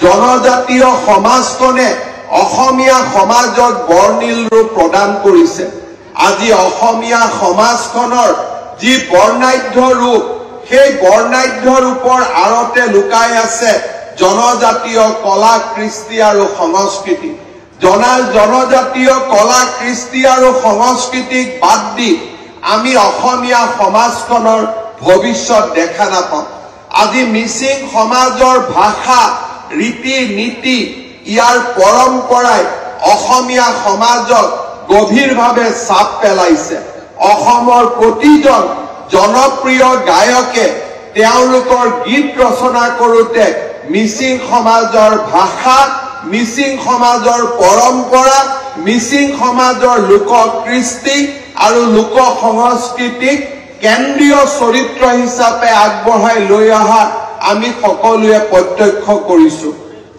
জনজাতীয় সমাজখনে অসমীয়া সমাজক বৰ্ণিল ৰূপ প্ৰদান কৰিছে। আজি অসমীয়া সমাজখনৰ যি বৰ্ণাঢ্য ৰূপ, সেই বৰ্ণাঢ্য ৰূপৰ আঁৰতে লুকাই আছে জনজাতীয় কলা কৃষ্টি আৰু সংস্কৃতি। জনজাতীয় কলা কৃষ্টি আৰু সংস্কৃতিক বাদ দি আমি অসমীয়া সমাজখনৰ ভৱিষ্যত দেখা নাপাওঁ। আজি মিচিং সমাজৰ ভাষা, ৰীতি নীতি, ইয়াৰ পৰম্পৰাই অসমীয়া সমাজক গভীৰভাৱে চাপ পেলাইছে। অসমৰ প্ৰতিজন জনপ্ৰিয় গায়কে তেওঁলোকৰ গীত ৰচনা কৰোঁতে মিচিং সমাজৰ ভাষা, মিচিং সমাজৰ পৰম্পৰা, মিচিং সমাজৰ লোক কৃষ্টি আৰু লোক সংস্কৃতিক কেন্দ্ৰীয় চৰিত্ৰ হিচাপে আগবঢ়াই লৈ অহা আমি সকলোৱে প্ৰত্যক্ষ কৰিছো।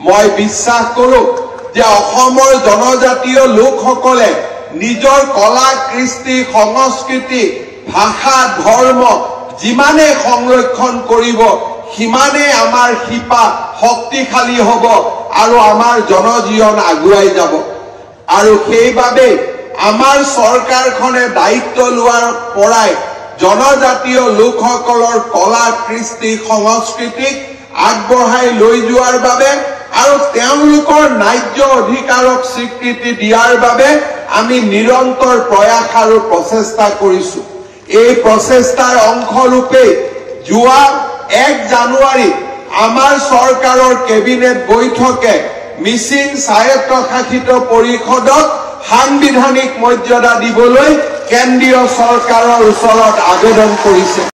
মই বিশ্বাস কৰোঁ যে অসমৰ জনজাতীয় লোকসকলে নিজৰ কলা কৃষ্টি সংস্কৃতি ভাষা ধৰ্ম যিমানে সংৰক্ষণ কৰিব সিমানে আমাৰ শিপা শক্তিশালী হ'ব আৰু আমাৰ জনজীৱন আগুৱাই যাব। আৰু সেইবাবে আমাৰ চৰকাৰখনে দায়িত্ব লোৱাৰ পৰাই জনজাতীয় লোকসকলৰ কলা কৃষ্টি সংস্কৃতিক আগবঢ়াই লৈ যোৱাৰ বাবে আৰু তেওঁলোকৰ ন্যায্য অধিকাৰক স্বীকৃতি দিয়াৰ বাবে আমি নিৰন্তৰ প্ৰয়াস আৰু প্ৰচেষ্টা কৰিছো। এই প্ৰচেষ্টাৰ অংশৰূপে যোৱা 1 জানুৱাৰীত আমাৰ চৰকাৰৰ কেবিনেট বৈঠকে মিচিং স্বায়ত্তশাসিত পৰিষদক সাংবিধানিক মৰ্যাদা দিবলৈ কেন্দ্ৰীয় চৰকাৰৰ ওচৰত আবেদন কৰিছে।